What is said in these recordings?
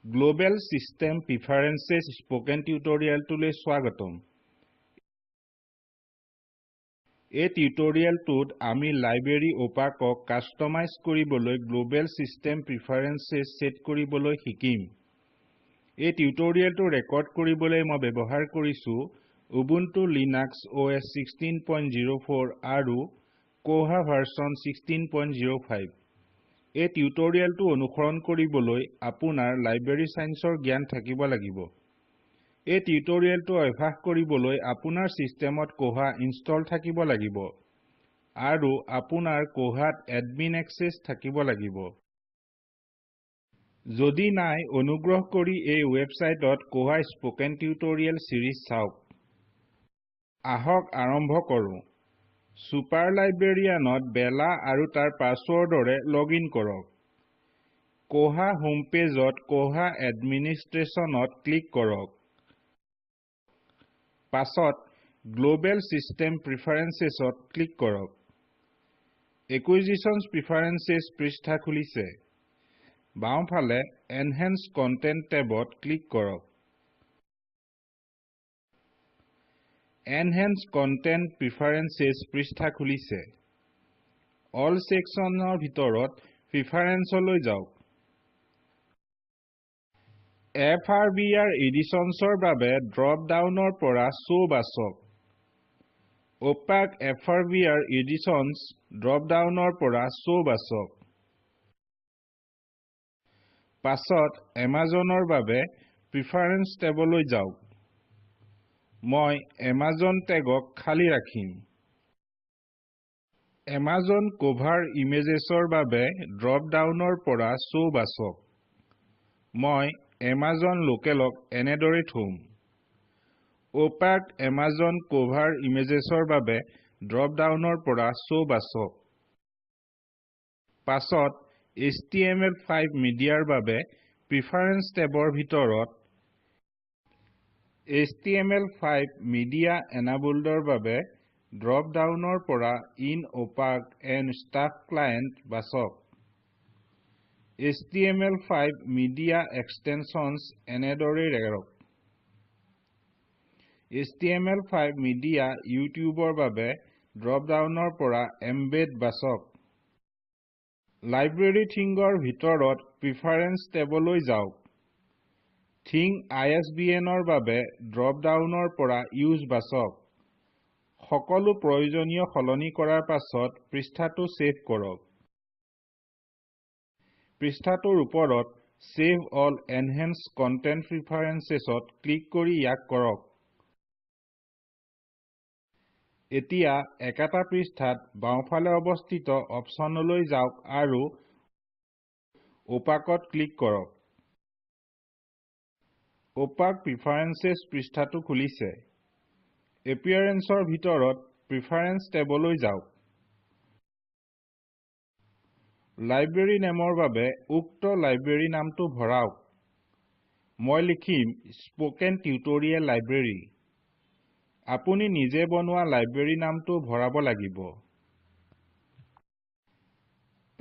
Global System Preferences Spoken Tutorial tule swagatom. A tutorial tut ami library opako customize koriboloi Global System Preferences set koriboloi hikim. A tutorial to record koriboloi mo bebohar korisu Ubuntu Linux OS 16.04 aru Koha version 16.05. এই টিউটোৰিয়েলটো অনুসৰণ কৰিবলৈ আপোনাৰ library সায়েন্সৰ জ্ঞান থাকিব লাগিব। এই টিউটোৰিয়েলটো অভ্যাস কৰিবলৈ আপোনাৰ সিস্টেমত কোহা ইনষ্টল থাকিব লাগিব আৰু আপোনাৰ কোহাত এডমিন এক্সেস থাকিব লাগিব। যদি নাই অনুগ্ৰহ কৰি এই ওয়েবসাইটত কোহা স্পোকেন টিউটোৰিয়েল সিৰিজ চাওক। আহক আৰম্ভ কৰো। Super Librarianত বেলা আৰু তাৰ পাছৱৰ্ডৰে লগইন কৰক। কোহা হোমপেজত কোহা এডমিনিষ্ট্ৰেশ্যনত ক্লিক কৰক। পাছত গ্লোবেল সিস্টেম প্ৰিফাৰেন্সেছত ক্লিক কৰক। একুইজিশনছ প্ৰিফাৰেন্সেছ পৃষ্ঠা খুলিছে। বাওঁফালে এনহেন্স কন্টেন্ট টেবত ক্লিক কৰক। Enhance Content Preferences পৃষ্ঠা খুলিছে। All sectionৰ ভিতৰত Preferenceলৈ যাওক। FRBR Editionsৰ বাবে drop downৰ পৰা Show বাছক। Opaque FRBR Editions drop downৰ পৰা Show বাছক। পাছত Amazonৰ বাবে Preference টেবলৈ যাওক। মই Amazon টেগক খালি ৰাখিম। Amazon cover imagesৰ বাবে drop downৰ পৰা show বাছক। মই Amazon localক এনেদৰে থম। Opaque Amazon cover imagesৰ বাবে drop downৰ পৰা show বাছক। পাছত HTML5 মিডিয়াৰ বাবে preference টেবৰ ভিতৰত HTML5 media enabledৰ বাবে drop downৰ পৰা in opaque and stuff client বাছক। HTML5 media extensions এনেদৰে ৰাখক। HTML5 media YouTubeৰ বাবে drop downৰ পৰা embed বাছক। Library thingৰ ভিতৰত preference টেবলৈ যাওক। Thing ISBNৰ বাবে drop downৰ পৰা use বাছক। সকলো প্ৰয়োজনীয় সলনি কৰাৰ পাছত পৃষ্ঠাটো সেভ কৰক। পৃষ্ঠাটোৰ ওপৰত Save all enhanced content preferencesত ক্লিক কৰি ইয়াক কৰক। এতিয়া একাটা পৃষ্ঠাত বাওঁফালে অৱস্থিত অপচনলৈ যাওক আৰু Opaqueত ক্লিক কৰক। Opaque Preferences পৃষ্ঠাটো খুলিছে। Appearanceৰ ভিতৰত Preference টেবলৈ যাওক। Library nameৰ বাবে উক্ত লাইব্ৰেৰী নামটো ভৰাওক। মই লিখিম Spoken Tutorial Library। আপুনি নিজে বনোৱা লাইব্ৰেৰী নামটো ভৰাব লাগিব।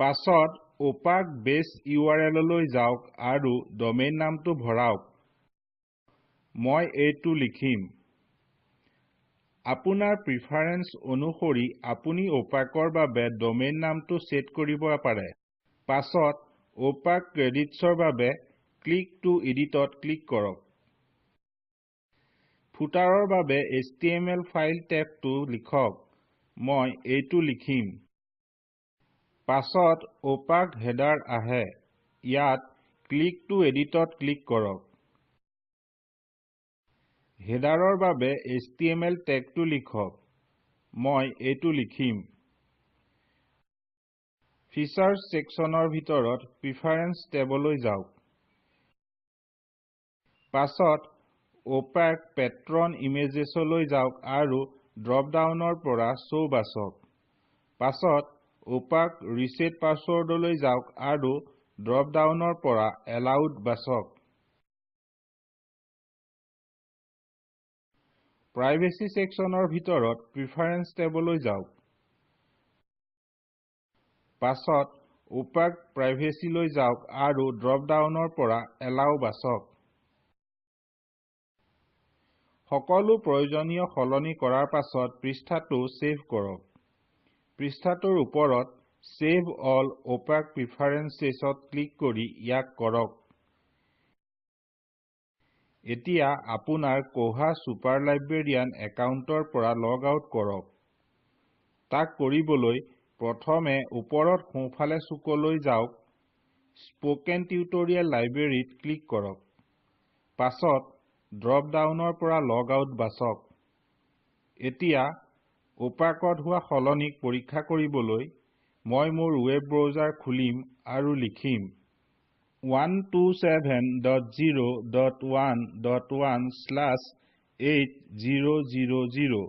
পাছত Opaque base URLলৈ যাওক আৰু ডমেইন নামটো ভৰাওক। মই এইটো লিখিম। আপোনাৰ প্ৰিফাৰেন্স অনুসৰি আপুনি Opaqueৰ বাবে ডমেইন নামটো সেট কৰিব পাৰে। পাছত Opaque Creditsৰ বাবে ক্লিক টু Editত ক্লিক কৰক। ফুটাৰৰ বাবে HTML ফাইল টেগটো লিখক। মই এইটো লিখিম। পাছত Opaque header আহে। ইয়াত ক্লিক টু Editত ক্লিক কৰক। হেডাৰৰ বাবে HTML টেগটো লিখক। মই এইটো লিখিম। Features sectionৰ ভিতৰত Preference টেবলৈ যাওক। পাছত Opaque Patron Imagesলৈ যাওক আৰু drop downৰ পৰা Show বাছক। পাছত Opaque Reset Passwordলৈ যাওক আৰু drop downৰ পৰা Allowed বাছক। Privacy sectionৰ ভিতৰত Preference টেবলৈ যাওক। পাছত opaque privacy লৈ যাওক আৰু drop downৰ পৰা allow বাছক সকলো প্ৰয়োজনীয় সলনি কৰাৰ পাছত পৃষ্ঠাটো সেভ কৰক পৃষ্ঠাটোৰ ওপৰত Save all opaque preferences-ত ক্লিক কৰি ইয়াক কৰক এতিয়া আপোনাৰ কোহা সুপাৰলাইব্ৰেৰিয়ান একাউণ্টৰ পৰা লগ আউট কৰক তাক কৰিবলৈ প্ৰথমে ওপৰত সোঁফালে চুকলৈ যাওক স্পোকেন টিউটৰিয়েল লাইব্ৰেৰীত ক্লিক কৰক পাছত ড্ৰপ ডাউনৰ পৰা লগ আউট বাছক এতিয়া opaqueত হোৱা সলনিক পৰীক্ষা কৰিবলৈ মই মোৰ ৱেব ব্ৰাউজাৰ খুলিম আৰু লিখিম 127.0.1.1/8000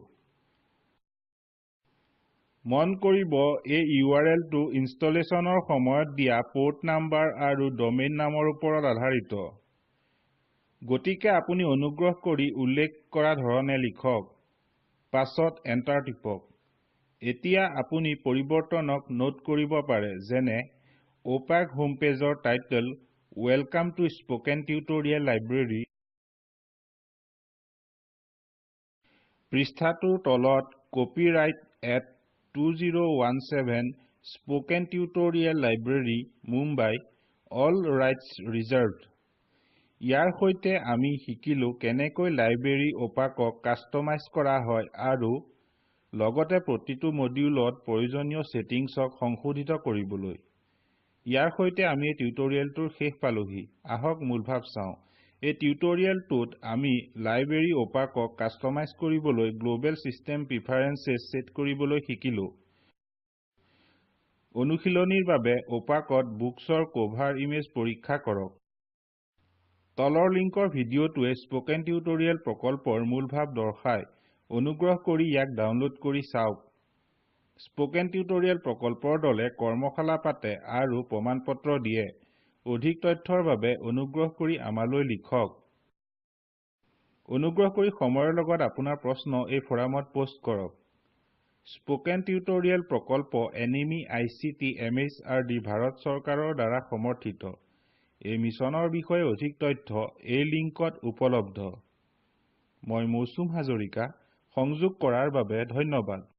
মন কৰিব এই URL-টো ইনষ্টলেচনৰ সময়ত দিয়া পোৰ্ট নাম্বাৰ আৰু ডমেইন নামৰ ওপৰত আধাৰিত গতিকে আপুনি অনুগ্ৰহ কৰি উল্লেখ কৰা ধৰণে লিখক পাছত এন্টাৰ টিপক এতিয়া আপুনি পৰিৱৰ্তনক নোট কৰিব পাৰে যেনে opaque হোমপেজৰ title Welcome to Spoken Tutorial Library পৃষ্ঠাটোৰ তলত Copyright at 2017 Spoken Tutorial Library Mumbai All Rights Reserved ইয়াৰ সৈতে আমি শিকিলো কেনেকৈ লাইব্ৰেৰী opaqueক কাষ্টমাইজ কৰা হয় আৰু লগতে প্ৰতিটো মডিউলত প্ৰয়োজনীয় সেটিংছক সংশোধিত কৰিবলৈ ইয়াৰ সৈতে আমি এই টিউটৰিয়েলটোৰ শেষ পালোহি আহক মূলভাৱ চাওঁ এই টিউটৰিয়েলটোত আমি লাইব্ৰেৰী opaqueক কাষ্টমাইজ কৰিবলৈ গ্লোবেল সিস্টেম প্ৰিফাৰেন্সেছ সেট কৰিবলৈ শিকিলো অনুশীলনীৰ বাবে opaqueত বুকছৰ কভাৰ ইমেজ পৰীক্ষা কৰক তলৰ লিংকৰ ভিডিঅটোৱে স্পোকেন টিউটৰিয়েল প্ৰকল্পৰ মূলভাৱ দৰ্শায় অনুগ্ৰহ কৰি ইয়াক ডাউনলোড কৰি চাওক স্পোকেন টিউটৰিয়েল প্ৰকল্পৰ দলে কৰ্মশালা পাতে আৰু প্ৰমাণপত্ৰ দিয়ে অধিক তথ্যৰ বাবে অনুগ্ৰহ কৰি আমালৈ লিখক অনুগ্ৰহ কৰি সময়ৰ লগত আপোনাৰ প্ৰশ্ন এই ফৰামত পোষ্ট কৰক স্পোকেন টিউটৰিয়েল প্ৰকল্প এনিমি আইচিটি MHRD ভাৰত চৰকাৰৰ দ্বাৰা সমৰ্থিত এই মিছনৰ বিষয়ে অধিক তথ্য এই লিংকত উপলব্ধ মই মৌচুম হাজৰিকা সংযোগ কৰাৰ বাবে ধন্যবাদ